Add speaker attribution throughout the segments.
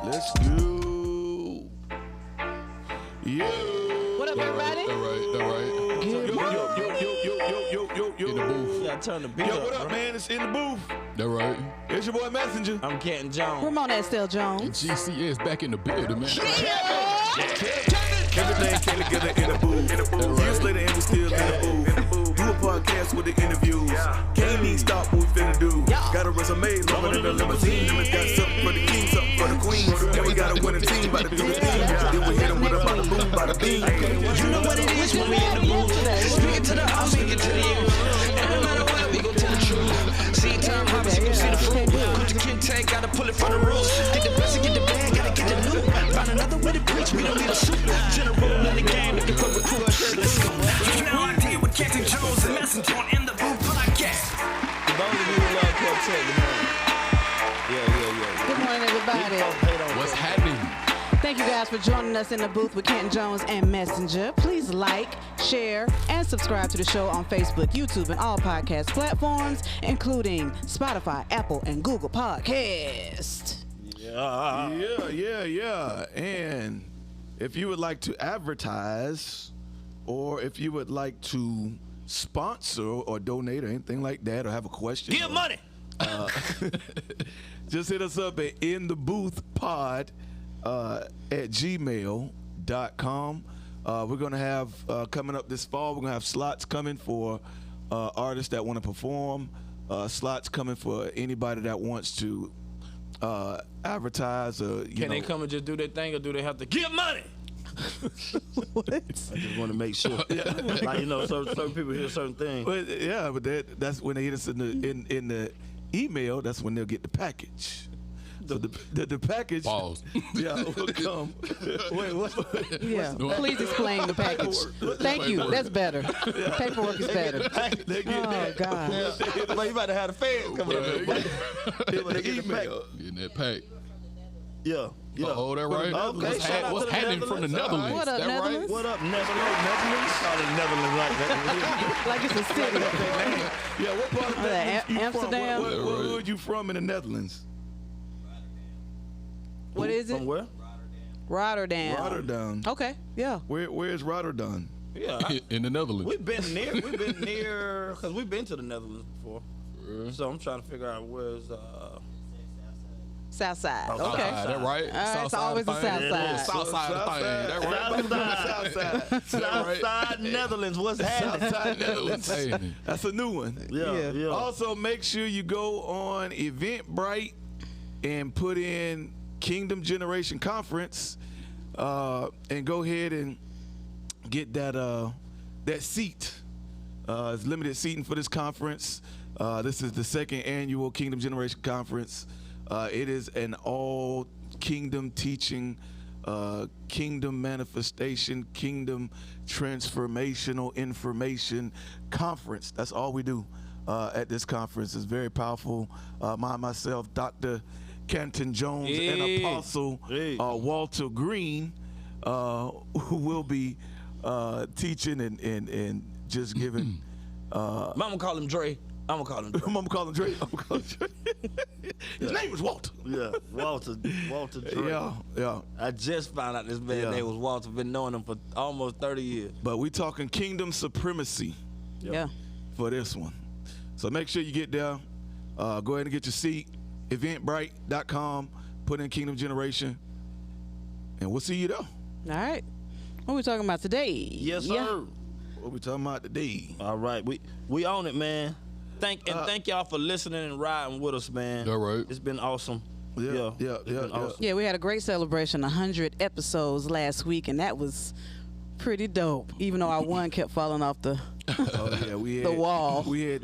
Speaker 1: Let's go. Yo.
Speaker 2: What up, everybody?
Speaker 3: All right.
Speaker 1: Yo.
Speaker 3: In the booth.
Speaker 4: Yeah, turn the beat
Speaker 1: Yo,
Speaker 4: up.
Speaker 1: what up, man? It's in the booth.
Speaker 3: That right.
Speaker 1: It's your boy Messenja.
Speaker 4: I'm CantonJones.
Speaker 2: Ramona Jones.
Speaker 3: GCS back in the building, man.
Speaker 1: Everything came together in the booth. Years later, and we still in the booth. Do a podcast with the interviews. Can't even stop what we finna do. Got a resume longer than a limousine. Got something for the king, something for the queen. And we got a winning team by the 15. Then we hit them with a bada boom, bada beam.
Speaker 5: You know what it is when we in the booth. Speaking to the house, speaking to the youth. And no matter what, we gon' tell the truth. See time hops, you gon' see the fruit. Put the kid tag, gotta pull it from the roots. Get the best and get the bag, gotta get the loot. Find another way to preach, we don't need a suit. General in the game, looking for recruits. Let's go. You know I did with CantonJones and Messenja in the booth podcast.
Speaker 4: Those of you who love quartet, good morning. Yeah.
Speaker 2: Good morning, everybody.
Speaker 3: What's happening?
Speaker 2: Thank you guys for joining us in the booth with Canton Jones and Messenja. Please like, share, and subscribe to the show on Facebook, YouTube, and all podcast platforms, including Spotify, Apple, and Google Podcast.
Speaker 1: Yeah. And if you would like to advertise, or if you would like to sponsor or donate or anything like that, or have a question,
Speaker 5: Give money.
Speaker 1: just hit us up at intheboothpod at gmail.com. We're going to have coming up this fall, we're going to have slots coming for artists that want to perform, slots coming for anybody that wants to advertise.
Speaker 4: Can they come and just do their thing, or do they have to give money?
Speaker 2: What?
Speaker 4: I just want to make sure. Like, you know, certain people hear certain things.
Speaker 1: But yeah, but that's when they hit us in the email. That's when they'll get the package. So the package.
Speaker 3: Pause.
Speaker 1: Yeah, will come. Wait, what?
Speaker 2: Yeah. Please explain the package. Thank you. That's better. Paperwork is better.
Speaker 1: They get
Speaker 2: Oh, God.
Speaker 4: Like, you about to have the feds coming up here.
Speaker 1: the email.
Speaker 3: Getting that pack.
Speaker 4: Yeah.
Speaker 3: Oh, that right?
Speaker 4: Okay, shout out to the
Speaker 3: happening from the Netherlands?
Speaker 2: What up,
Speaker 3: That
Speaker 2: Netherlands?
Speaker 3: right?
Speaker 4: What up, Netherlands? Call it Netherlands like that.
Speaker 2: Like it's a city.
Speaker 1: Yeah, what part of Netherlands you
Speaker 2: Amsterdam?
Speaker 1: from? Where are you from in the Netherlands?
Speaker 2: What is it?
Speaker 4: From where?
Speaker 2: Rotterdam.
Speaker 1: Rotterdam.
Speaker 2: Okay, yeah.
Speaker 1: Where's Rotterdam?
Speaker 4: Yeah.
Speaker 3: In the Netherlands.
Speaker 4: We've been near, because we've been to the Netherlands before. So I'm trying to figure out where's,
Speaker 2: South side.
Speaker 4: South
Speaker 2: Okay.
Speaker 4: side.
Speaker 3: That right?
Speaker 2: It's always the south side.
Speaker 3: South side of the thing. That right?
Speaker 4: Southside Netherlands, what's happening?
Speaker 1: Southside Netherlands.
Speaker 3: Hey,
Speaker 1: That's a new one.
Speaker 4: Yeah.
Speaker 1: Also, make sure you go on Eventbrite and put in Kingdom Generation Conference, and go ahead and get that seat. It's limited seating for this conference. This is the second annual Kingdom Generation Conference. It is an all kingdom teaching, kingdom manifestation, kingdom transformational information conference. That's all we do at this conference. It's very powerful. Myself, Dr. Canton Jones, and Apostle Walter Green, who will be teaching and just giving.
Speaker 4: Mama call him Dre. I'm gonna call him Dre.
Speaker 1: I'm gonna call him Dre. His name is Walter.
Speaker 4: Yeah, Walter Dre.
Speaker 1: Yeah.
Speaker 4: I just found out this man's name was Walter. Been knowing him for almost 30 years.
Speaker 1: But we talking kingdom supremacy
Speaker 2: Yeah.
Speaker 1: for this one. So make sure you get there. Go ahead and get your seat. Eventbrite.com. Put in Kingdom Generation, and we'll see you there.
Speaker 2: All right. What are we talking about today?
Speaker 4: Yes, sir.
Speaker 2: Yeah.
Speaker 1: What we talking about today?
Speaker 4: All right, we own it, man. Thank y'all for listening and riding with us, man.
Speaker 3: All right.
Speaker 4: It's been awesome.
Speaker 1: Yeah.
Speaker 4: Awesome.
Speaker 2: Yeah, we had a great celebration, 100 episodes last week, and that was pretty dope. Even though our one kept falling off the
Speaker 1: We
Speaker 2: the
Speaker 1: had,
Speaker 2: wall.
Speaker 1: We had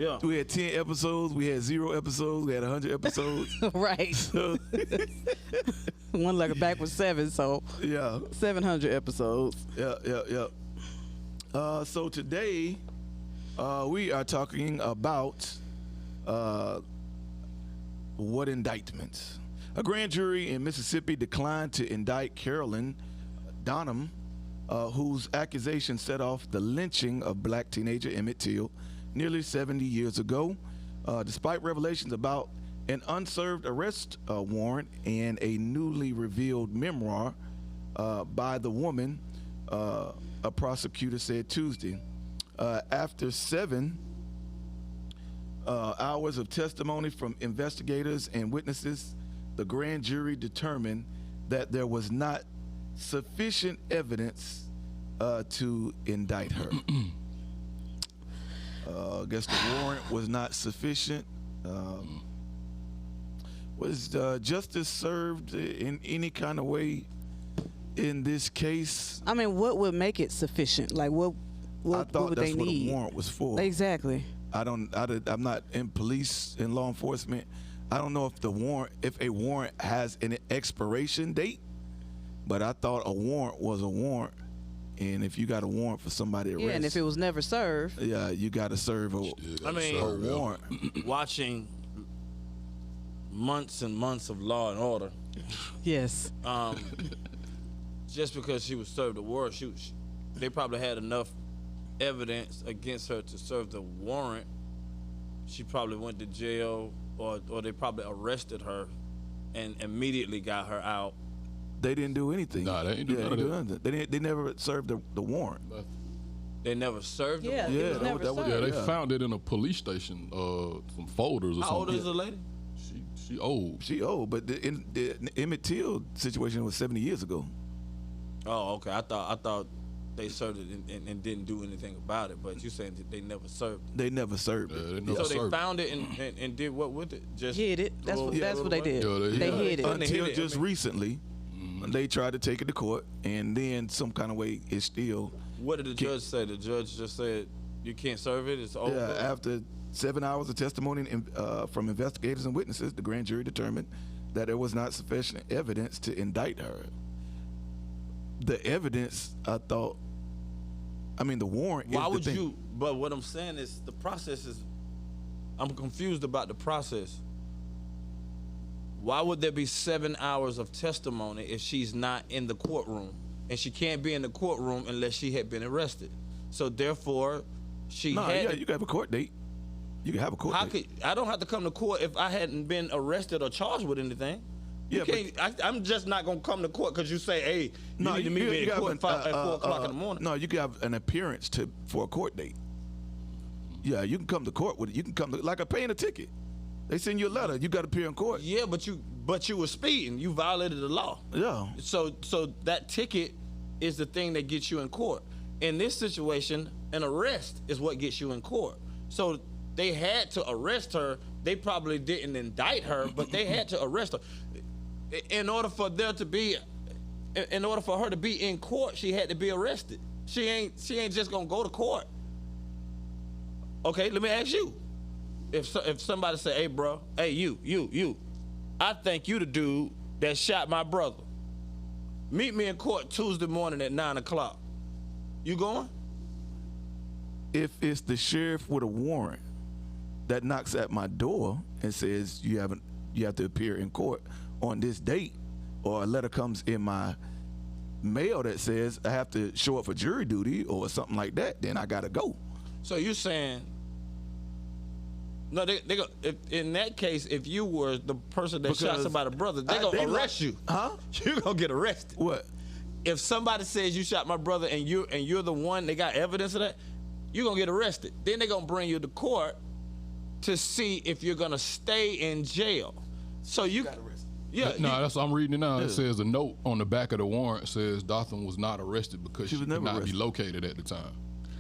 Speaker 1: 10 episodes. We had 0 episodes. We had 100 episodes.
Speaker 2: Right.
Speaker 1: So,
Speaker 2: One like back was 7, so
Speaker 1: yeah.
Speaker 2: 700 episodes.
Speaker 1: Yeah. So today, we are talking about what indictments. A grand jury in Mississippi declined to indict Carolyn Donham, whose accusation set off the lynching of black teenager Emmett Till nearly 70 years ago. Despite revelations about an unserved arrest warrant and a newly revealed memoir by the woman, a prosecutor said Tuesday. After 7 hours of testimony from investigators and witnesses, the grand jury determined that there was not sufficient evidence to indict her. I guess the warrant was not sufficient. Was justice served in any kind of way in this case?
Speaker 2: I mean, what would make it sufficient? Like, what
Speaker 1: I thought
Speaker 2: would
Speaker 1: that's
Speaker 2: they
Speaker 1: what
Speaker 2: need?
Speaker 1: a warrant was for.
Speaker 2: Exactly.
Speaker 1: I'm not in police and law enforcement. I don't know if a warrant has an expiration date, but I thought a warrant was a warrant. And if you got a warrant for somebody arrested,
Speaker 2: Yeah, and if it was never served.
Speaker 1: yeah, you got to serve a warrant.
Speaker 4: Watching months and months of Law and Order,
Speaker 2: Yes.
Speaker 4: just because she was served a warrant, they probably had enough evidence against her to serve the warrant. She probably went to jail, or they probably arrested her and immediately got her out.
Speaker 1: They didn't do anything.
Speaker 3: Nah, they ain't do none of that.
Speaker 1: Nothing. They never served the warrant.
Speaker 4: They never served
Speaker 2: Yeah,
Speaker 4: her.
Speaker 2: it
Speaker 1: Yeah,
Speaker 2: was never
Speaker 1: that was-
Speaker 2: served.
Speaker 3: Yeah, they found it in a police station, some folders or
Speaker 4: How old
Speaker 3: something.
Speaker 4: is the lady?
Speaker 3: She old.
Speaker 1: She old, but the Emmett Till situation was 70 years ago.
Speaker 4: Oh, okay. I thought they served it and didn't do anything about it. But you saying that they never served it.
Speaker 1: They never served
Speaker 3: Yeah,
Speaker 1: it.
Speaker 3: they never
Speaker 4: So they
Speaker 3: served
Speaker 4: found it and did what with it? Just
Speaker 2: Hid it. That's
Speaker 4: throw
Speaker 2: what
Speaker 4: it
Speaker 2: that's what they
Speaker 4: away?
Speaker 2: did.
Speaker 3: Yeah,
Speaker 2: They
Speaker 3: yeah.
Speaker 2: hid it.
Speaker 4: They hid
Speaker 1: Until
Speaker 4: it,
Speaker 1: just
Speaker 4: I mean-
Speaker 1: recently, they tried to take it to court, and then some kind of way it's still.
Speaker 4: What did the judge say? The judge just said you can't serve it. It's over.
Speaker 1: Yeah, after 7 hours of testimony from investigators and witnesses, the grand jury determined that there was not sufficient evidence to indict her. The evidence, I thought, the warrant
Speaker 4: Why
Speaker 1: is
Speaker 4: would
Speaker 1: the thing.
Speaker 4: you? But what I'm saying is the process is. I'm confused about the process. Why would there be 7 hours of testimony if she's not in the courtroom? And she can't be in the courtroom unless she had been arrested. So therefore, she
Speaker 1: No,
Speaker 4: had.
Speaker 1: yeah, you can have a court date. You can have a court
Speaker 4: How
Speaker 1: date.
Speaker 4: could I don't have to come to court if I hadn't been arrested or charged with anything? You
Speaker 1: Yeah, but-
Speaker 4: can't. I'm just not gonna come to court because you say, "Hey, you need to meet me at court at 4 o'clock in the morning."
Speaker 1: No, you can have an appearance for a court date. Yeah, you can come to court with it. You can come to, like paying a ticket. They send you a letter. You got to appear in court.
Speaker 4: Yeah, but you were speeding. You violated the law.
Speaker 1: Yeah.
Speaker 4: So that ticket is the thing that gets you in court. In this situation, an arrest is what gets you in court. So they had to arrest her. They probably didn't indict her, but they had to arrest her. In order for her to be in court, she had to be arrested. She ain't just gonna go to court. Okay, let me ask you. If somebody say, "Hey, bro, hey, you, I think you the dude that shot my brother. Meet me in court Tuesday morning at 9 o'clock." You going?
Speaker 1: If it's the sheriff with a warrant that knocks at my door and says you have to appear in court on this date, or a letter comes in my mail that says I have to show up for jury duty or something like that, then I gotta go.
Speaker 4: So you saying? No, they go. In that case, if you were the person that shot
Speaker 1: Because
Speaker 4: somebody's brother, they
Speaker 1: they
Speaker 4: gonna
Speaker 1: like-
Speaker 4: arrest you.
Speaker 1: Huh?
Speaker 4: You're gonna get arrested.
Speaker 1: What?
Speaker 4: If somebody says you shot my brother and you're the one, they got evidence of that, you're gonna get arrested. Then they're gonna bring you to court to see if you're gonna stay in jail. So you got arrested. Yeah.
Speaker 3: No, that's I'm reading it now. It says a note on the back of the warrant says Dothan was not arrested because she
Speaker 1: was
Speaker 3: could
Speaker 1: never
Speaker 3: not
Speaker 1: arrested.
Speaker 3: be located at the time.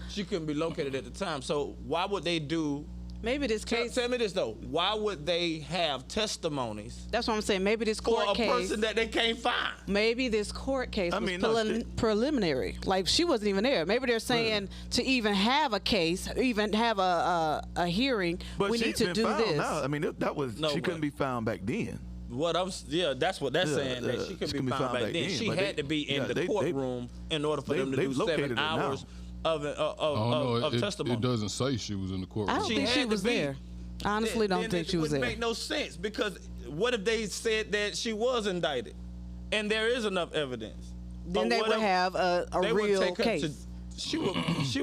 Speaker 4: She couldn't be located at the time. So why would they do?
Speaker 2: Maybe this case.
Speaker 4: Tell me this though. Why would they have testimonies
Speaker 2: That's what I'm saying. Maybe this
Speaker 4: for
Speaker 2: court
Speaker 4: a
Speaker 2: case.
Speaker 4: person that they can't find?
Speaker 2: Maybe this court case
Speaker 1: I
Speaker 2: was
Speaker 1: mean, no,
Speaker 2: preliminary. Like she wasn't even there. Maybe they're saying to even have a case, even have a hearing,
Speaker 1: But
Speaker 2: we
Speaker 1: she's
Speaker 2: need to
Speaker 1: been
Speaker 2: do
Speaker 1: found
Speaker 2: this.
Speaker 1: now. That was
Speaker 4: No,
Speaker 1: she
Speaker 4: but-
Speaker 1: couldn't be found back then.
Speaker 4: That's what that's
Speaker 1: Yeah,
Speaker 4: saying. That she could be found back then. She
Speaker 1: but
Speaker 4: had to be in the courtroom in order for them to do
Speaker 1: they've located
Speaker 4: 7
Speaker 1: her now.
Speaker 4: hours of
Speaker 3: I don't know.
Speaker 4: testimony.
Speaker 3: It doesn't say she was in the
Speaker 2: I
Speaker 3: courtroom.
Speaker 2: don't
Speaker 4: She
Speaker 2: think she
Speaker 4: had to
Speaker 2: was
Speaker 4: be.
Speaker 2: there. I honestly don't think she was
Speaker 4: It
Speaker 2: there.
Speaker 4: wouldn't make no sense because what if they said that she was indicted and there is enough evidence?
Speaker 2: Then
Speaker 4: Or
Speaker 2: they
Speaker 4: what
Speaker 2: would
Speaker 4: if
Speaker 2: have a
Speaker 4: they would
Speaker 2: real
Speaker 4: take her
Speaker 2: case.
Speaker 4: she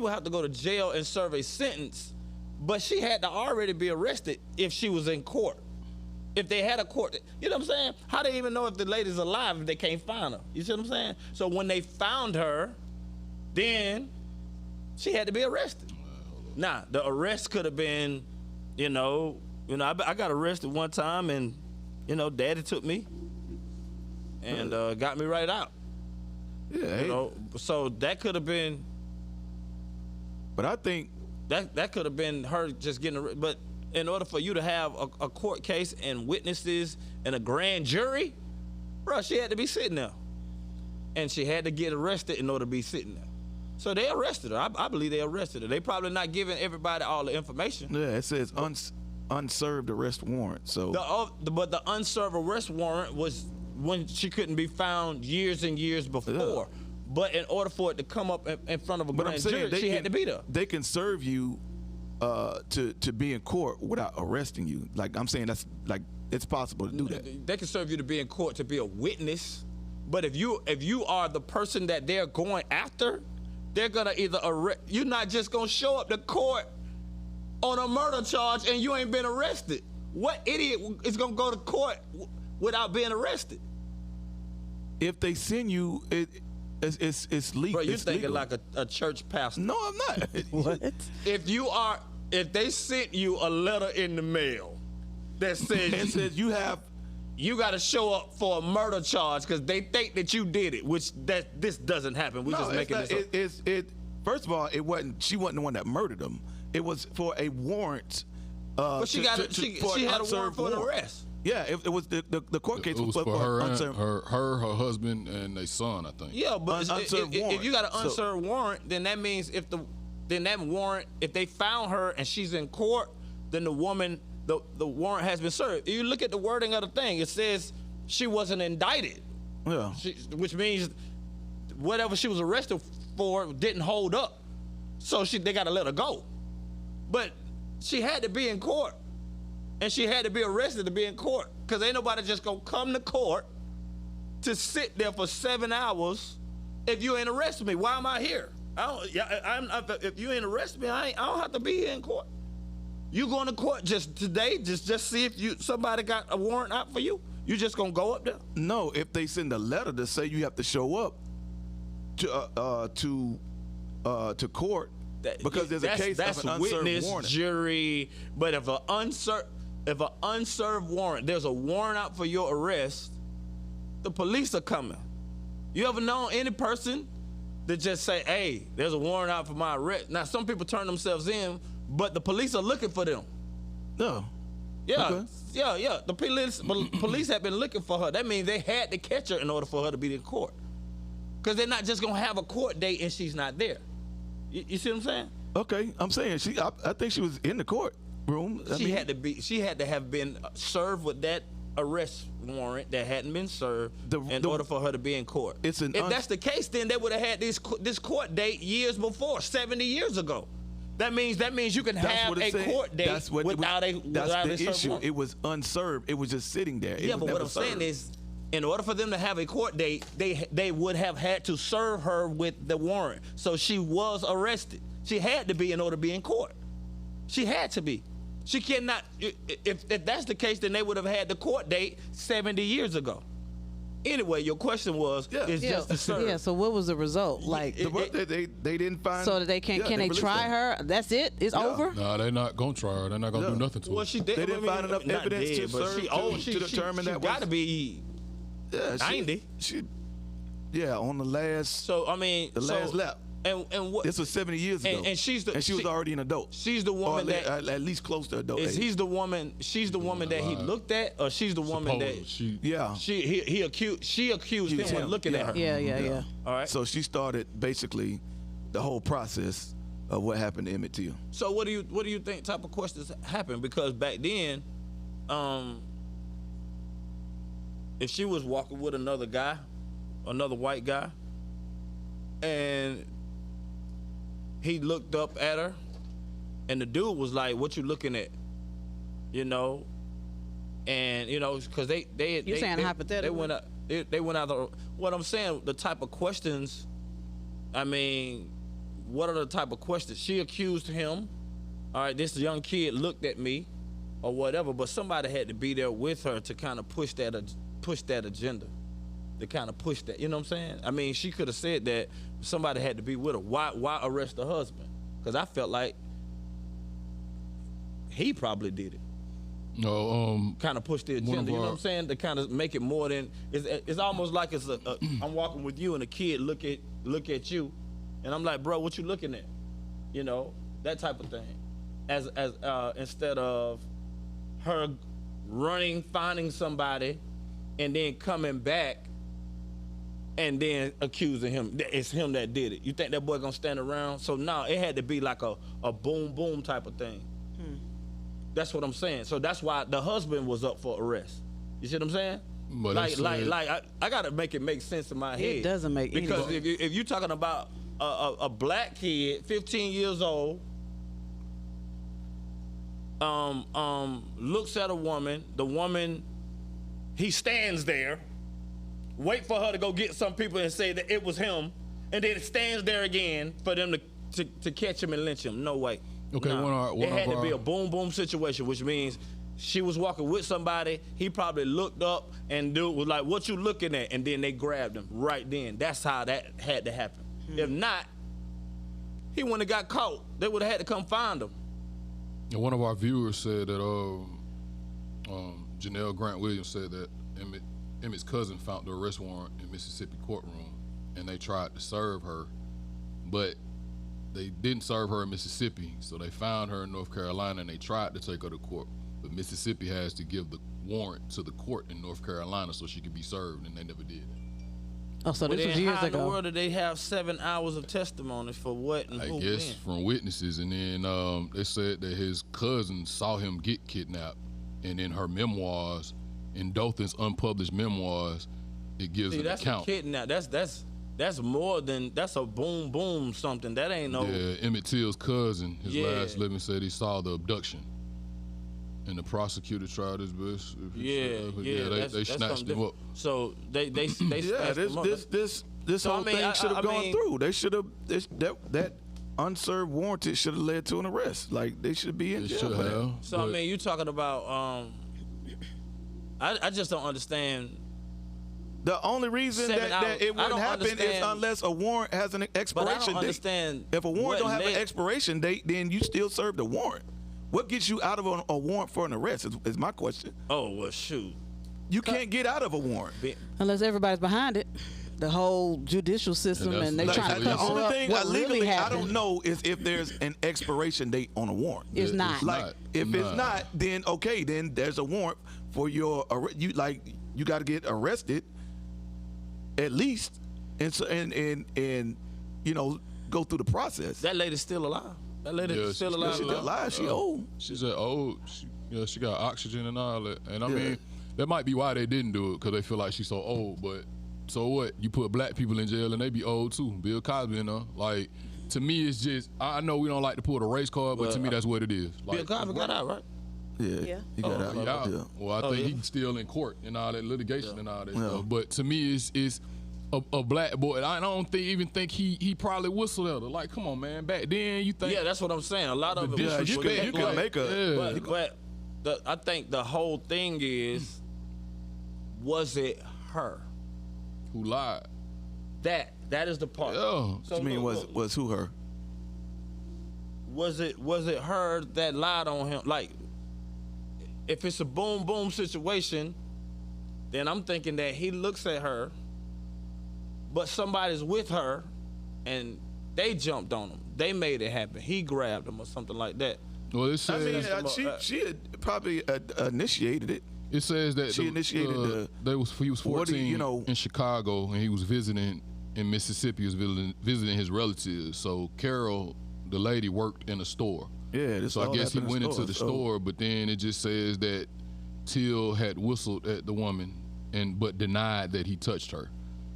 Speaker 4: would have to go to jail and serve a sentence, but she had to already be arrested if she was in court. if they had a court, you know what I'm saying? How they even know if the lady's alive if they can't find her? You see what I'm saying? So when they found her, then she had to be arrested. Now, the arrest could have been, I got arrested one time and, daddy took me and got me right out.
Speaker 1: Yeah.
Speaker 4: So that could have been.
Speaker 1: But I think
Speaker 4: that could have been her just getting arrested. But in order for you to have a court case and witnesses and a grand jury, bro, she had to be sitting there. And she had to get arrested in order to be sitting there. So they arrested her. I believe they arrested her. They probably not giving everybody all the information.
Speaker 1: Yeah, it says unserved arrest warrant. So,
Speaker 4: but the unserved arrest warrant was when she couldn't be found years and years before. Yeah. But in order for it to come up in front of a grand jury, she had to be there.
Speaker 1: They can serve you to be in court without arresting you. Like I'm saying, that's like it's possible to do that.
Speaker 4: They can serve you to be in court to be a witness. But if you are the person that they're going after, they're gonna either arrest. You're not just gonna show up to court on a murder charge and you ain't been arrested. What idiot is gonna go to court without being arrested?
Speaker 1: If they send you, it's legal.
Speaker 4: Bro, you're thinking like a church pastor.
Speaker 1: No, I'm not.
Speaker 2: What?
Speaker 4: If they sent you a letter in the mail that says you got to show up for a murder charge because they think that you did it, which this doesn't happen. We're just making this up.
Speaker 1: First of all, she wasn't the one that murdered him. It was for a warrant.
Speaker 4: But she had a warrant for an arrest.
Speaker 1: Yeah, it was the court case.
Speaker 3: It was for her husband, and their son, I think.
Speaker 4: Yeah, but if you got an unserved warrant, then that means if they found her and she's in court, then the warrant has been served. You look at the wording of the thing; it says she wasn't indicted.
Speaker 1: Yeah,
Speaker 4: which means whatever she was arrested for didn't hold up, so they got to let her go. But she had to be in court. And she had to be arrested to be in court. Because ain't nobody just going to come to court to sit there for 7 hours if you ain't arrested me. Why am I here? If you ain't arrested me, I don't have to be here in court. You going to court just today, just see if somebody got a warrant out for you? You just going to go up there?
Speaker 1: No, if they send a letter to say you have to show up to court because there's a case of an unserved
Speaker 4: witness,
Speaker 1: warrant.
Speaker 4: Jury, but if an unserved warrant, there's a warrant out for your arrest, the police are coming. You ever known any person that just say, hey, there's a warrant out for my arrest? Now, some people turn themselves in, but the police are looking for them.
Speaker 1: No.
Speaker 4: Yeah,
Speaker 1: okay.
Speaker 4: yeah. The police have been looking for her. That means they had to catch her in order for her to be in court. Because they're not just going to have a court date and she's not there. You see what I'm saying?
Speaker 1: Okay, I'm saying I think she was in the court room.
Speaker 4: She had to have been served with that arrest warrant that hadn't been served in order for her to be in court. If that's the case, then they would have had this court date years before, 70 years ago. That means you can have a court date without a
Speaker 1: issue.
Speaker 4: warrant.
Speaker 1: It was unserved. It was just sitting there.
Speaker 4: Yeah, but what I'm saying is, in order for them to have a court date, they would have had to serve her with the warrant. So she was arrested. She had to be in order to be in court. She had to be. She cannot. If that's the case, then they would have had the court date 70 years ago. Anyway, your question was, just to serve.
Speaker 2: Yeah. So what was the result? Like
Speaker 1: they didn't find.
Speaker 2: So that they can they try her? That's it. It's over.
Speaker 3: No, they're not gonna try her. They're not gonna do nothing to her.
Speaker 4: Well, she did.
Speaker 1: They didn't find enough evidence to serve to determine that.
Speaker 4: She got to be 90.
Speaker 1: On the last.
Speaker 4: So I mean,
Speaker 1: the last lap.
Speaker 4: And what?
Speaker 1: This was 70 years ago.
Speaker 4: And she was
Speaker 1: already an adult.
Speaker 4: She's the woman
Speaker 1: at least close to adult.
Speaker 4: She's the woman that he looked at, or she's the woman that he accused him of looking at her.
Speaker 2: Yeah.
Speaker 4: All right.
Speaker 1: So she started basically the whole process of what happened to Emmett Till.
Speaker 4: So what do you think type of questions happened? Because back then, if she was walking with another white guy, and he looked up at her, and the dude was like, "What you looking at?" And because they
Speaker 2: saying hypothetical.
Speaker 4: They went out. What I'm saying, the type of questions. I mean, what are the type of questions? She accused him. All right, this young kid looked at me, or whatever, but somebody had to be there with her to kind of push that agenda, to kind of push that. You know what I'm saying? I mean, she could have said that. Somebody had to be with her. Why arrest the husband? Because I felt like he probably did it.
Speaker 3: No,
Speaker 4: kind of push the agenda. You know what I'm saying? To kind of make it more than it's almost like it's I'm walking with you and a kid look at you, and I'm like, bro, what you looking at? You know, that type of thing. As instead of her running, finding somebody, and then coming back, and then accusing him. It's him that did it. You think that boy gonna stand around? So now it had to be like a boom boom type of thing. That's what I'm saying. So that's why the husband was up for arrest. You see what I'm saying?
Speaker 3: But
Speaker 4: I gotta make it make sense in my head.
Speaker 2: It doesn't make any
Speaker 4: because
Speaker 2: sense.
Speaker 4: if you're talking about a black kid, 15 years old, looks at a woman, the woman, he stands there, wait for her to go get some people and say that it was him, and then stands there again for them to catch him and lynch him. No way.
Speaker 3: Okay,
Speaker 4: nah. It had to be a boom boom situation, which means she was walking with somebody. He probably looked up and dude was like, "What you looking at?" And then they grabbed him right then. That's how that had to happen. If not, he wouldn't have got caught. They would have had to come find him.
Speaker 3: And one of our viewers said that Janelle Grant Williams said that Emmett's cousin found the arrest warrant in Mississippi courtroom, and they tried to serve her, but they didn't serve her in Mississippi, so they found her in North Carolina, and they tried to take her to court. But Mississippi has to give the warrant to the court in North Carolina so she could be served, and they never did.
Speaker 2: Oh, so this was years
Speaker 4: how in the
Speaker 2: ago.
Speaker 4: world did they have 7 hours of testimony for what and
Speaker 3: I
Speaker 4: who?
Speaker 3: guess from witnesses, and then they said that his cousin saw him get kidnapped, and in her memoirs, in Dothan's unpublished memoirs, it gives an account.
Speaker 4: That's a kidnap. That's more than, that's a boom boom something. That ain't no.
Speaker 3: Yeah, Emmett Till's cousin, his last living, said he saw the abduction, and the prosecutor tried his best. They snatched him up.
Speaker 4: So they snatched him up.
Speaker 1: This whole thing should have gone through. They should have that unserved warranted should have led to an arrest. Like they should be in jail for that.
Speaker 4: So I mean, you talking about I just don't understand.
Speaker 1: The only reason that it wouldn't happen is unless a warrant has an expiration
Speaker 4: date. But I don't understand.
Speaker 1: If a warrant don't have an expiration date, then you still serve the warrant. What gets you out of a warrant for an arrest is my question.
Speaker 4: Oh, well, shoot.
Speaker 1: You can't get out of a warrant.
Speaker 2: Unless everybody's behind it. The whole judicial system, and they trying to
Speaker 1: the
Speaker 2: cover
Speaker 1: only
Speaker 2: up
Speaker 1: thing
Speaker 2: what
Speaker 1: legally
Speaker 2: really
Speaker 1: I
Speaker 2: happened.
Speaker 1: don't know is if there's an expiration date on a warrant.
Speaker 2: It's not.
Speaker 1: If it's not, then okay, then there's a warrant for your you got to get arrested at least, and you know, go through the process.
Speaker 4: That lady's still alive. That lady's still alive.
Speaker 1: She's still alive. She old.
Speaker 3: She's old. She got oxygen and all that. And I mean, that might be why they didn't do it, because they feel like she's so old. But so what? You put black people in jail and they be old too. Bill Cosby, you know. Like, to me, it's just, I know we don't like to pull the race card, but to me, that's what it is. Like,
Speaker 4: Bill Cosby got out, right?
Speaker 1: Yeah. He got out.
Speaker 3: Yeah. Well, I think he's still in court and all that litigation and all that stuff. But to me, it's a black boy. I don't even think he probably whistled at her. Like, come on, man. Back then, you think?
Speaker 4: Yeah, that's what I'm saying. A lot of it.
Speaker 1: You can make a.
Speaker 4: But I think the whole thing is, was it her
Speaker 3: who lied?
Speaker 4: That is the part.
Speaker 3: Yeah.
Speaker 1: So I mean, was who her?
Speaker 4: Was it her that lied on him? Like, if it's a boom boom situation, then I'm thinking that he looks at her, but somebody's with her, and they jumped on him. They made it happen. He grabbed him or something like that.
Speaker 3: Well, it says,
Speaker 1: she had probably initiated it.
Speaker 3: It says that
Speaker 1: she initiated
Speaker 3: he was 14 in Chicago, and he was visiting in Mississippi. He was visiting his relatives. So Carol, the lady, worked in a store.
Speaker 1: Yeah,
Speaker 3: so I guess he went into the store, but then it just says that Till had whistled at the woman but denied that he touched her.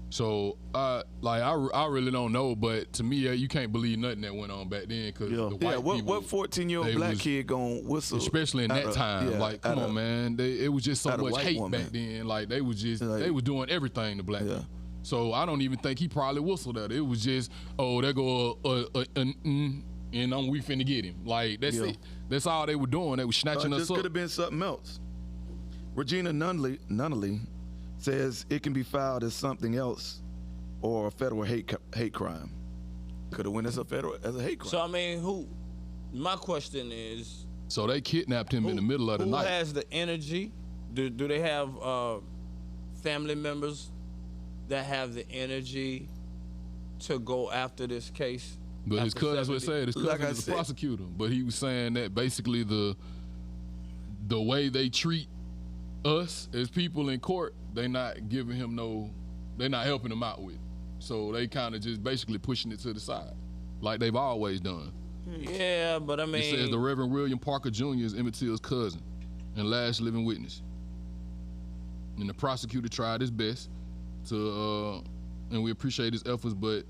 Speaker 3: So I really don't know, but to me, you can't believe nothing that went on back then, because the white people.
Speaker 1: What 14-year-old black kid gonna whistle?
Speaker 3: Especially in that time, like, come on, man, it was just so much hate back then. Like, they was just they was doing everything to black people. So I don't even think he probably whistled at her. It was just, there go we finna get him. Like, that's it. That's all they were doing. They were snatching us
Speaker 1: This
Speaker 3: up.
Speaker 1: could have been something else. Regina Nunnally says it can be filed as something else or a federal hate crime. Could have went as a hate crime.
Speaker 4: So I mean, my question is.
Speaker 3: So they kidnapped him in the middle of the night.
Speaker 4: Who has the energy? Do they have family members that have the energy to go after this case?
Speaker 3: But his cousin, that's what it said. His cousin
Speaker 1: Like I
Speaker 3: is the
Speaker 1: said.
Speaker 3: prosecutor. But he was saying that basically the way they treat us as people in court, they not giving him they're not helping him out with. So they kind of just basically pushing it to the side, like they've always done.
Speaker 4: Yeah, but I mean,
Speaker 3: It says the Reverend William Parker Jr. is Emmett Till's cousin and last living witness. And the prosecutor tried his best to, and we appreciate his efforts, but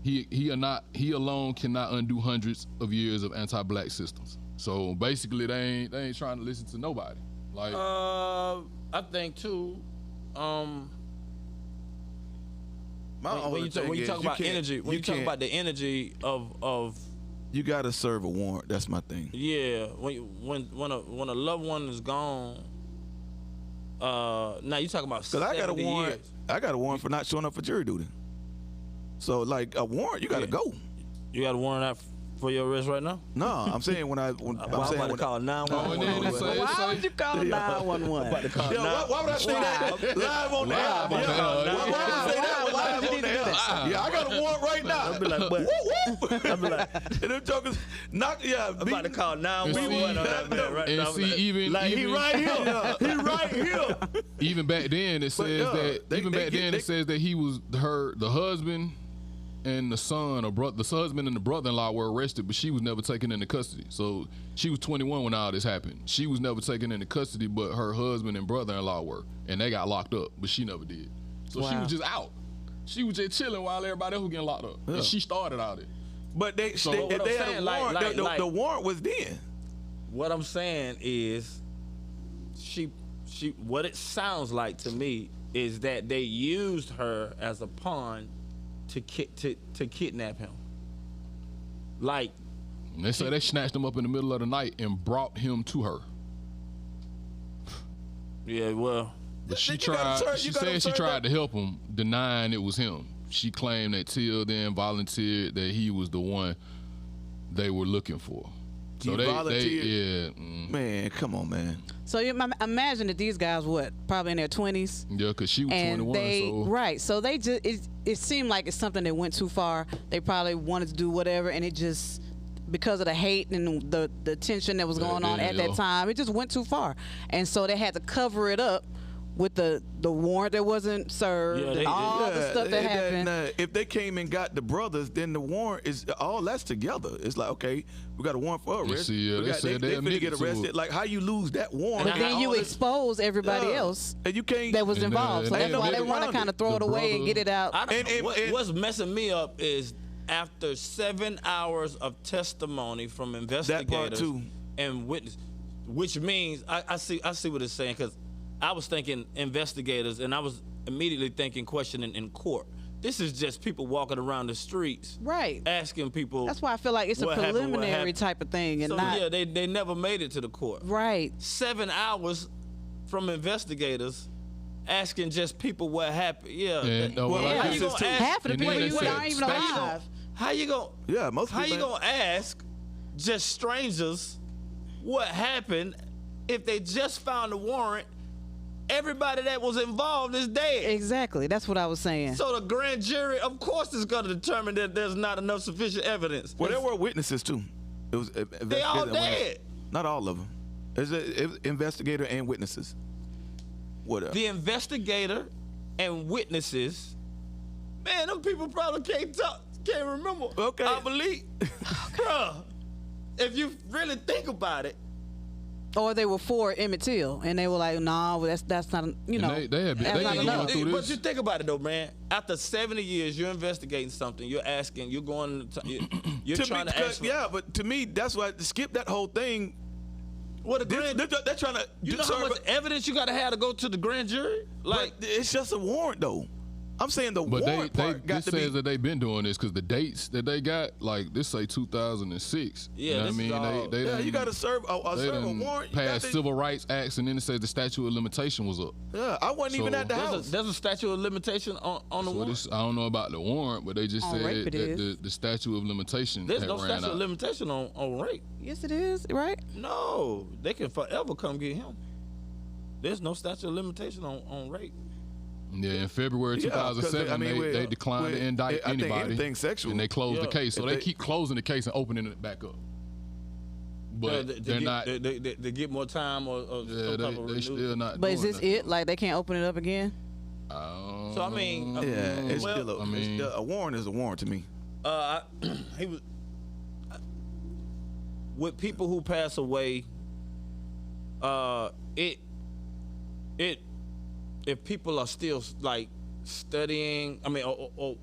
Speaker 3: he alone cannot undo hundreds of years of anti-black systems. So basically, they ain't trying to listen to nobody. Like,
Speaker 4: I think too.
Speaker 1: My
Speaker 4: When
Speaker 1: only
Speaker 4: you
Speaker 1: thing
Speaker 4: talk
Speaker 1: is,
Speaker 4: about
Speaker 1: can't-
Speaker 4: energy, when you talk
Speaker 1: can't-
Speaker 4: about the energy of
Speaker 1: you got to serve a warrant. That's my thing.
Speaker 4: yeah, when a loved one is gone. Now you talk about
Speaker 1: Because I got a
Speaker 4: 70
Speaker 1: warrant.
Speaker 4: years.
Speaker 1: I got a warrant for not showing up for jury duty. So like a warrant, you got to go.
Speaker 4: You got a warrant out for your arrest right now?
Speaker 1: No, I'm saying when I'm
Speaker 4: I'm
Speaker 1: saying
Speaker 4: about to
Speaker 1: when
Speaker 4: call
Speaker 3: oh, and
Speaker 4: 911.
Speaker 3: then it say,
Speaker 2: Why would you call 911?
Speaker 1: why would I say that live on the air?
Speaker 3: Live on the air.
Speaker 1: Why would I say that
Speaker 2: Why
Speaker 1: live
Speaker 2: would you
Speaker 1: on the
Speaker 2: need to do
Speaker 1: air?
Speaker 2: that?
Speaker 1: Yeah, I got a warrant right now.
Speaker 4: I'll be like, but
Speaker 1: I'll be like, and them jokers knock. Yeah,
Speaker 4: I'm about to call 911 on that man right
Speaker 3: and
Speaker 4: now.
Speaker 3: see, even
Speaker 1: he right here. He right here.
Speaker 3: even back then it says
Speaker 1: yeah,
Speaker 3: that it says that he was the husband and the son or brother, the husband and the brother-in-law were arrested, but she was never taken into custody. So she was 21 when all this happened. She was never taken into custody, but her husband and brother-in-law were, and they got locked up, but she never did. So she was just out. She was just chilling while everybody else was getting locked up, and she started out it.
Speaker 1: But they
Speaker 4: what
Speaker 1: had
Speaker 4: I'm
Speaker 1: a
Speaker 4: saying,
Speaker 1: warrant. The warrant was then.
Speaker 4: What I'm saying is, she what it sounds like to me is that they used her as a pawn to kidnap him. Like,
Speaker 3: And they say they snatched him up in the middle of the night and brought him to her.
Speaker 4: yeah, well,
Speaker 3: But she
Speaker 1: You gotta
Speaker 3: tried.
Speaker 1: serve-
Speaker 3: She
Speaker 1: you gotta
Speaker 3: said she
Speaker 1: serve
Speaker 3: tried
Speaker 1: that-
Speaker 3: to help him, denying it was him. She claimed that Till then volunteered that he was the one they were looking for. So
Speaker 1: He
Speaker 3: they
Speaker 1: volunteered?
Speaker 3: yeah,
Speaker 1: Man, come on, man.
Speaker 2: So you imagine that these guys, probably in their 20s,
Speaker 3: yeah, because she was
Speaker 2: and
Speaker 3: 21.
Speaker 2: they
Speaker 3: So
Speaker 2: right. So they just it seemed like it's something that went too far. They probably wanted to do whatever, and it just because of the hate and the tension that was going on at that time, it just went too far, and so they had to cover it up with the warrant that wasn't served
Speaker 4: Yeah,
Speaker 2: and all the stuff that happened.
Speaker 1: If they came and got the brothers, then the warrant is all that's together. It's like, okay, we got a warrant for arrest.
Speaker 3: see, yeah,
Speaker 1: We
Speaker 3: they
Speaker 1: got-
Speaker 3: said they
Speaker 1: they finna
Speaker 3: admitted
Speaker 1: get
Speaker 3: to
Speaker 1: arrested.
Speaker 3: it.
Speaker 1: Like how you lose that warrant?
Speaker 2: But then
Speaker 1: and
Speaker 2: you
Speaker 1: all this-
Speaker 2: expose everybody
Speaker 1: Yeah.
Speaker 2: else
Speaker 1: and you can't.
Speaker 2: that was
Speaker 3: And,
Speaker 2: involved. So
Speaker 3: and
Speaker 2: that's
Speaker 3: they
Speaker 2: why they
Speaker 1: admitted
Speaker 2: want to
Speaker 1: around
Speaker 2: kind of
Speaker 1: it.
Speaker 2: throw it
Speaker 3: The
Speaker 2: away and
Speaker 3: brother-
Speaker 2: get it out.
Speaker 4: I don't,
Speaker 1: And-
Speaker 4: what's messing me up is after 7 hours of testimony from investigators
Speaker 1: too.
Speaker 4: and witness, which means I see what it's saying, because I was thinking investigators and I was immediately thinking questioning in court. This is just people walking around the streets,
Speaker 2: Right.
Speaker 4: asking people.
Speaker 2: That's why I feel like it's a
Speaker 4: what happened, what
Speaker 2: preliminary
Speaker 4: happened.
Speaker 2: type of thing, and
Speaker 4: So
Speaker 2: not
Speaker 4: yeah, they never made it to the court.
Speaker 2: right.
Speaker 4: 7 hours from investigators asking just people what happened. Yeah.
Speaker 3: And,
Speaker 1: Well,
Speaker 3: like
Speaker 4: how
Speaker 3: I
Speaker 4: you
Speaker 3: said,
Speaker 4: gonna
Speaker 1: too.
Speaker 4: ask?
Speaker 2: Half of the
Speaker 3: And
Speaker 2: people
Speaker 3: then
Speaker 2: you
Speaker 3: they
Speaker 2: aren't
Speaker 3: said
Speaker 2: even alive.
Speaker 4: How you gonna?
Speaker 1: Yeah, most
Speaker 4: How
Speaker 1: people.
Speaker 4: you gonna ask just strangers what happened if they just found a warrant? Everybody that was involved is dead.
Speaker 2: Exactly. That's what I was saying.
Speaker 4: So the grand jury, of course, is gonna determine that there's not enough sufficient evidence.
Speaker 1: Well, there were witnesses too. It was
Speaker 4: They all dead.
Speaker 1: Not all of them. It's an investigator and witnesses. What?
Speaker 4: The investigator and witnesses, man, them people probably can't remember.
Speaker 1: Okay.
Speaker 4: I believe, bruh. If you really think about it,
Speaker 2: Or they were for Emmett Till, and they were like, "No, that's not, you know,
Speaker 3: they had been-
Speaker 2: that's
Speaker 3: they
Speaker 2: not
Speaker 3: had
Speaker 2: enough."
Speaker 3: gone through
Speaker 4: but
Speaker 3: this.
Speaker 4: you think about it though, man. After 70 years, you're investigating something. You're asking. You're going. You're trying to ask.
Speaker 1: Yeah, but to me, that's why to skip that whole thing.
Speaker 4: What a grand.
Speaker 1: They're trying to.
Speaker 4: You know how much evidence you got to have to go to the grand jury? Like,
Speaker 1: But it's just a warrant though. I'm saying the
Speaker 3: But
Speaker 1: warrant part got
Speaker 3: this
Speaker 1: to
Speaker 3: says
Speaker 1: be.
Speaker 3: that they've been doing this because the dates that they got, like this say 2006.
Speaker 4: Yeah,
Speaker 3: you know
Speaker 4: this
Speaker 3: what I
Speaker 4: is
Speaker 3: mean?
Speaker 4: all-
Speaker 3: They
Speaker 1: Yeah,
Speaker 3: done-
Speaker 1: you got to serve a
Speaker 3: they
Speaker 1: serve a
Speaker 3: done
Speaker 1: warrant. You got
Speaker 3: passed
Speaker 1: to-
Speaker 3: civil rights acts, and then it says the statute of limitation was up.
Speaker 1: Yeah, I wasn't even
Speaker 3: So-
Speaker 1: at the house.
Speaker 4: There's a statute of limitation on the
Speaker 3: So
Speaker 4: warrant.
Speaker 3: this, I don't know about the warrant, but they just
Speaker 2: On
Speaker 3: said
Speaker 2: rape it
Speaker 3: that
Speaker 2: is.
Speaker 3: the statute of limitation
Speaker 4: There's
Speaker 3: had
Speaker 4: no
Speaker 3: ran
Speaker 4: statute
Speaker 3: out.
Speaker 4: of limitation on rape.
Speaker 2: Yes, it is. Right?
Speaker 4: No, they can forever come get him. There's no statute of limitation on rape.
Speaker 3: Yeah, in February
Speaker 1: Yeah,
Speaker 3: 2007,
Speaker 1: 'cause, I mean,
Speaker 3: they declined to indict
Speaker 1: I think
Speaker 3: anybody.
Speaker 1: anything sexual.
Speaker 3: And they closed the
Speaker 4: Yeah.
Speaker 3: case. So
Speaker 1: If
Speaker 3: they
Speaker 1: they-
Speaker 3: keep closing the case and opening it back up. But they're not.
Speaker 4: They get more time or
Speaker 3: Yeah,
Speaker 4: some type
Speaker 3: they
Speaker 4: of renewal.
Speaker 3: still not.
Speaker 2: But is
Speaker 3: doing
Speaker 2: this
Speaker 3: nothing.
Speaker 2: it? Like they can't open it up again?
Speaker 4: So I mean,
Speaker 1: Yeah, it's
Speaker 4: well,
Speaker 1: still
Speaker 3: I mean-
Speaker 1: a warrant is a warrant to me.
Speaker 4: he was with people who pass away. If people are still like studying, I mean, or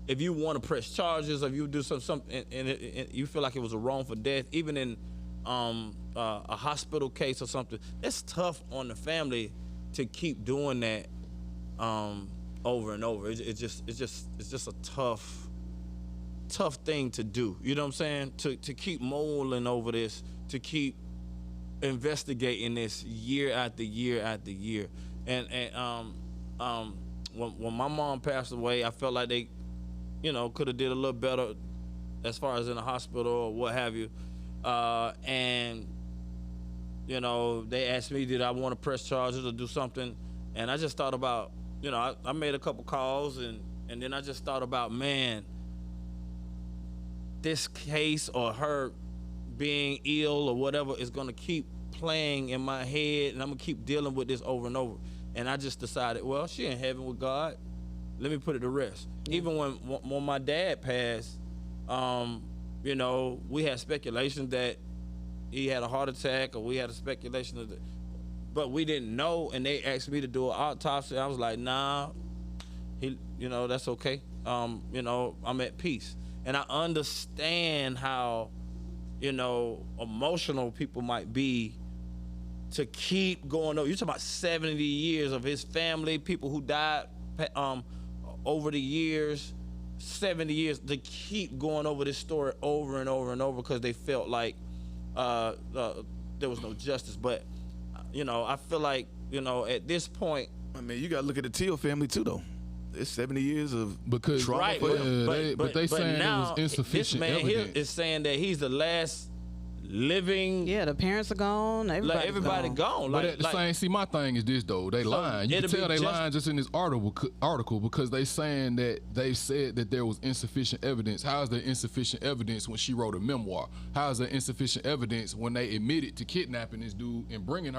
Speaker 4: if you want to press charges, or if you do something, and you feel like it was a wrongful death, even in a hospital case or something, it's tough on the family to keep doing that over and over. It's just a tough thing to do. You know what I'm saying? To keep mulling over this, to keep investigating this year after year after year. And when my mom passed away, I felt like they, could have did a little better as far as in the hospital or what have you. And they asked me, did I want to press charges or do something? And I just thought about, I made a couple calls and then I just thought about, man, this case or her being ill or whatever is gonna keep playing in my head, and I'm gonna keep dealing with this over and over. And I just decided, well, she in heaven with God. Let me put it to rest. Even when my dad passed, we had speculation that he had a heart attack, or we had a speculation of but we didn't know. And they asked me to do an autopsy. I was like, nah, that's okay. I'm at peace. And I understand how, emotional people might be to keep going over. You're talking about 70 years of his family, people who died over the years, 70 years, to keep going over this story over and over and over because they felt like there was no justice. But, I feel like, at this point.
Speaker 1: I mean, you got to look at the Teal family too, though. It's 70 years of trauma
Speaker 4: right,
Speaker 1: for them.
Speaker 3: but they saying
Speaker 4: now,
Speaker 3: it was insufficient
Speaker 4: this man
Speaker 3: evidence.
Speaker 4: here is saying that he's the last living.
Speaker 2: Yeah, the parents are gone.
Speaker 4: Everybody gone.
Speaker 3: But at the same, see, my thing is this though. They lying. You can
Speaker 4: it'll
Speaker 3: tell
Speaker 4: be
Speaker 3: they
Speaker 4: just-
Speaker 3: lying just in this article because they saying that they said that there was insufficient evidence. How is there insufficient evidence when she wrote a memoir? How is there insufficient evidence when they admitted to kidnapping this dude and bringing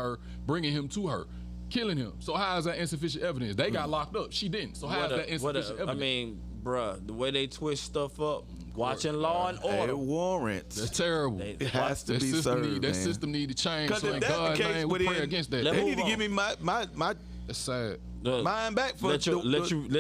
Speaker 3: him to her, killing him? So how is that insufficient evidence? They got locked up. She didn't. So how is that insufficient evidence?
Speaker 4: I mean, bruh, the way they twist stuff up, watching Law and
Speaker 1: Hey,
Speaker 4: Order.
Speaker 1: warrants.
Speaker 3: That's terrible.
Speaker 1: It has to
Speaker 3: That
Speaker 1: be
Speaker 3: system
Speaker 1: served,
Speaker 3: that
Speaker 1: man.
Speaker 3: system need to change.
Speaker 1: Because
Speaker 3: So
Speaker 1: if
Speaker 3: in
Speaker 1: that's
Speaker 3: God's
Speaker 1: the case,
Speaker 3: name, we
Speaker 1: well,
Speaker 3: pray
Speaker 1: then
Speaker 3: against that.
Speaker 4: Let
Speaker 1: they
Speaker 4: move
Speaker 1: need to
Speaker 4: on.
Speaker 1: give me my
Speaker 3: That's sad.
Speaker 1: mine back for
Speaker 4: Let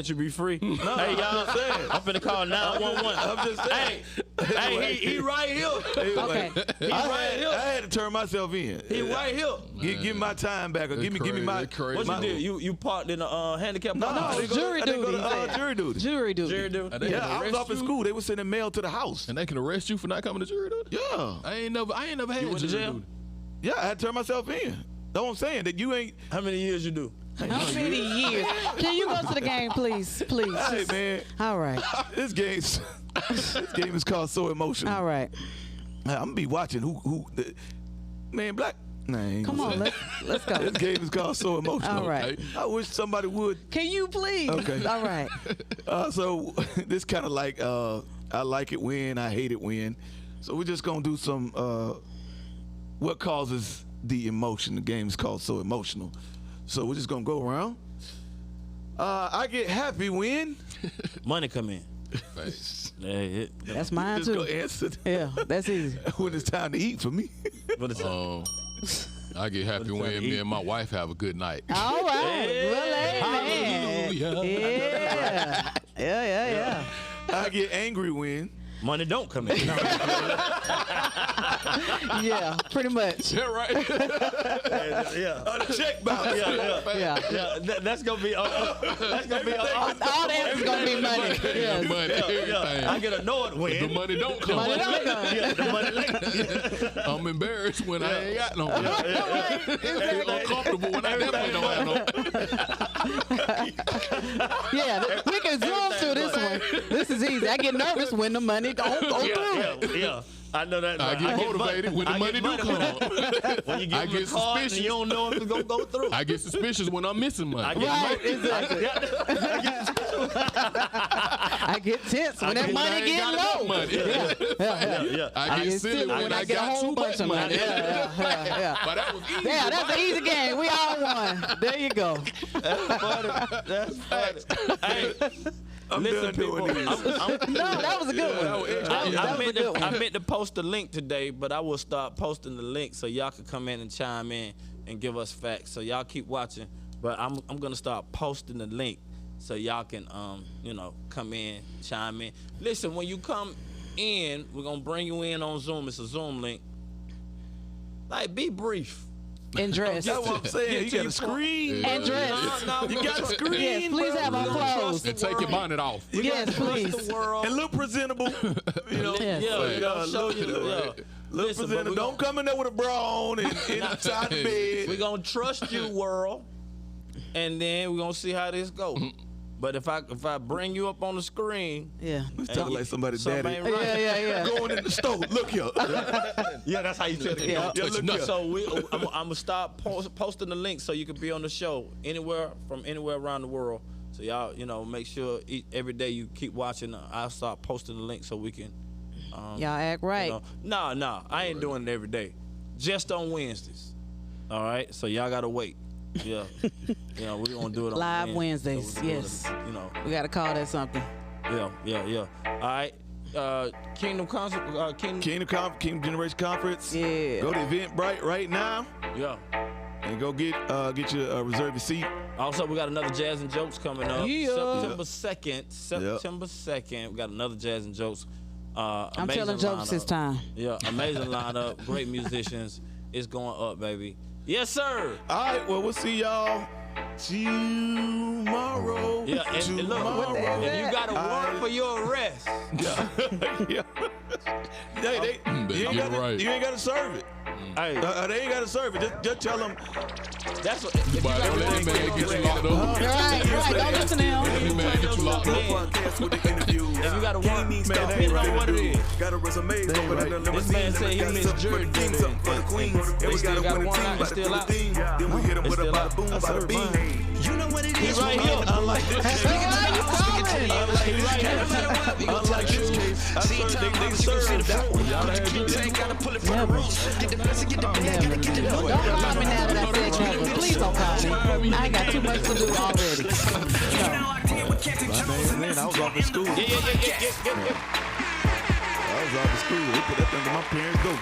Speaker 4: you be free.
Speaker 1: No,
Speaker 4: Hey, y'all,
Speaker 1: I'm just saying.
Speaker 4: I'm finna call 911.
Speaker 1: I'm just saying.
Speaker 4: Hey, he right here.
Speaker 2: Okay.
Speaker 4: He right
Speaker 1: I
Speaker 4: here.
Speaker 1: had to turn myself in.
Speaker 4: He right here.
Speaker 1: Give me my time back, or give me my.
Speaker 3: They crazy.
Speaker 4: What
Speaker 1: my-
Speaker 4: you did? You parked in a handicap
Speaker 1: No,
Speaker 4: parking
Speaker 1: I
Speaker 4: lot?
Speaker 1: didn't go to-
Speaker 2: jury
Speaker 1: I didn't go
Speaker 2: duty,
Speaker 1: to,
Speaker 2: he said.
Speaker 1: jury duty.
Speaker 2: Jury duty.
Speaker 4: Jerry dude.
Speaker 3: They
Speaker 1: Yeah,
Speaker 3: can
Speaker 1: I was
Speaker 3: arrest
Speaker 1: off at
Speaker 3: you?
Speaker 1: school. They were sending mail to the house.
Speaker 3: And they can arrest you for not coming to jury duty?
Speaker 1: Yeah,
Speaker 3: I ain't never had
Speaker 4: went to
Speaker 3: jury
Speaker 4: jail?
Speaker 3: duty.
Speaker 1: yeah, I had to turn myself in. That's what I'm saying. That you ain't.
Speaker 4: How many years you do?
Speaker 2: How many years? Can you go to the game, please? Please.
Speaker 1: Hey man,
Speaker 2: All right.
Speaker 1: this game is called So Emotional.
Speaker 2: All right.
Speaker 1: I'm gonna be watching man, Black. Nah, I ain't
Speaker 2: Come
Speaker 1: gonna
Speaker 2: on,
Speaker 1: say.
Speaker 2: let's go.
Speaker 1: This game is called So Emotional.
Speaker 2: All right.
Speaker 1: I wish somebody would.
Speaker 2: Can you please?
Speaker 1: Okay.
Speaker 2: All right.
Speaker 1: So this kind of like I like it when, I hate it when. So we're just gonna do some what causes the emotion. The game is called So Emotional. So we're just gonna go around. I get happy when.
Speaker 4: Money come in.
Speaker 3: Facts.
Speaker 2: That's mine
Speaker 1: Just go
Speaker 2: too.
Speaker 1: answer
Speaker 2: Yeah, that's easy.
Speaker 1: when it's time to eat for me.
Speaker 4: But it's
Speaker 3: I get happy when me and my wife have a good night.
Speaker 2: All right. Well, amen.
Speaker 3: Hallelujah.
Speaker 2: Yeah. Yeah.
Speaker 1: I get angry when.
Speaker 4: money don't come in.
Speaker 2: Yeah, pretty much.
Speaker 3: Yeah, right.
Speaker 4: Yeah.
Speaker 1: On the check bounce.
Speaker 2: Yeah.
Speaker 4: That's gonna be. That's gonna be.
Speaker 2: All the answers gonna be money. Yes.
Speaker 3: Money, everything.
Speaker 4: I get annoyed when
Speaker 3: The money don't come.
Speaker 2: Money don't come.
Speaker 4: Yeah, the money late.
Speaker 3: I'm embarrassed when I ain't got no money.
Speaker 2: Right, exactly.
Speaker 3: Uncomfortable when I definitely don't have no.
Speaker 2: Yeah, we can zoom through this one. This is easy. I get nervous when the money don't go through.
Speaker 4: Yeah. I know that.
Speaker 3: I get motivated when the money do come.
Speaker 4: When you
Speaker 3: I
Speaker 4: get
Speaker 3: get
Speaker 4: the card and
Speaker 3: suspicious.
Speaker 4: you don't know if it's gonna go through.
Speaker 3: I get suspicious when I'm missing money.
Speaker 2: Right, exactly. I get tense when that money get low.
Speaker 3: Money.
Speaker 2: Yeah.
Speaker 3: I get silly when I
Speaker 2: get a
Speaker 3: got
Speaker 2: whole
Speaker 3: too
Speaker 2: bunch
Speaker 3: much
Speaker 2: of money.
Speaker 3: money.
Speaker 2: Yeah.
Speaker 3: But that was easy.
Speaker 2: Yeah, that's an easy game. We all won. There you go.
Speaker 4: That's funny. Hey,
Speaker 1: I'm
Speaker 4: listen,
Speaker 1: done
Speaker 4: people.
Speaker 1: doing these.
Speaker 2: No, that was a good one.
Speaker 4: I meant to post a link today, but I will start posting the link so y'all can come in and chime in and give us facts. So y'all keep watching, but I'm gonna start posting the link so y'all can come in, chime in. Listen, when you come in, we're gonna bring you in on Zoom. It's a Zoom link. Like, be brief.
Speaker 2: And dress.
Speaker 1: That's what I'm saying. You got a screen.
Speaker 2: And dress.
Speaker 1: You got a screen.
Speaker 2: Yes, please have on clothes.
Speaker 3: And take your bonnet off.
Speaker 2: Yes, please.
Speaker 4: The world.
Speaker 1: And look presentable. You know.
Speaker 2: Yes.
Speaker 4: Show you.
Speaker 1: Look
Speaker 4: Listen, but
Speaker 1: presentable. Don't come in there with a bra on and inside the bed.
Speaker 4: we're gonna trust you, world, and then we're gonna see how this goes. But if I bring you up on the screen,
Speaker 2: Yeah.
Speaker 1: You talking like somebody's
Speaker 4: something
Speaker 1: daddy.
Speaker 4: ain't right.
Speaker 2: Yeah.
Speaker 1: Going in the store. Look here.
Speaker 4: Yeah, that's how you tell it.
Speaker 2: Yeah.
Speaker 1: Yeah, look here.
Speaker 4: So I'm gonna start posting the link so you can be on the show anywhere around the world. So y'all, make sure every day you keep watching. I'll start posting the link so we can.
Speaker 2: Y'all act right.
Speaker 4: No, I ain't doing it every day. Just on Wednesdays. All right, so y'all gotta wait. Yeah, we're gonna do it on
Speaker 2: Live
Speaker 4: Wednesday.
Speaker 2: Wednesdays,
Speaker 4: So we're
Speaker 2: yes.
Speaker 4: doing it,
Speaker 2: We got to call that something.
Speaker 4: Yeah. All right. Kingdom Concert.
Speaker 1: Kingdom Generation Conference.
Speaker 2: Yeah.
Speaker 1: Go to Eventbrite right now
Speaker 4: Yeah.
Speaker 1: and go get your reserve your seat.
Speaker 4: Also, we got another Jazz and Jokes coming up.
Speaker 2: Yeah.
Speaker 4: September 2nd. We got another Jazz and Jokes.
Speaker 2: I'm telling jokes this time.
Speaker 4: Yeah, amazing lineup. Great musicians. It's going up, baby. Yes, sir.
Speaker 1: All right, well, we'll see y'all tomorrow.
Speaker 4: Yeah, and look,
Speaker 1: Tomorrow.
Speaker 4: if you got a warrant for your arrest,
Speaker 1: Yeah. You ain't got to serve it.
Speaker 4: hey,
Speaker 1: They ain't got to serve it. Just tell them.
Speaker 4: that's what. If you
Speaker 3: But
Speaker 4: got
Speaker 3: don't
Speaker 4: a
Speaker 3: let
Speaker 4: warrant
Speaker 3: that
Speaker 4: for
Speaker 3: man
Speaker 4: your
Speaker 3: get you
Speaker 4: arrest,
Speaker 3: locked up.
Speaker 2: Right. Don't listen to him.
Speaker 3: Let that man get you locked up.
Speaker 1: Podcast with the interviews.
Speaker 4: if you got a warrant,
Speaker 1: Man,
Speaker 4: depending on what it is.
Speaker 1: Got a resume.
Speaker 4: This man said he missed jury duty
Speaker 1: for the queens.
Speaker 4: They still got a warrant out, it's still out.
Speaker 1: Then we hit him
Speaker 4: It's
Speaker 1: with a
Speaker 4: still
Speaker 1: bada
Speaker 4: out.
Speaker 1: boom, bada bing.
Speaker 5: You know what it is.
Speaker 4: He right here.
Speaker 1: Unlike this case, unlike this case, I served, they served that one. Y'all had to do
Speaker 5: Gotta pull it from the roots. Get the best, get the bad, gotta get the
Speaker 2: Don't call me now that I said never. Please don't call me. I ain't got too much to do already.
Speaker 1: Man, I was off in school.
Speaker 4: Yeah.
Speaker 1: I was off in school. They put that thing to my parents' door.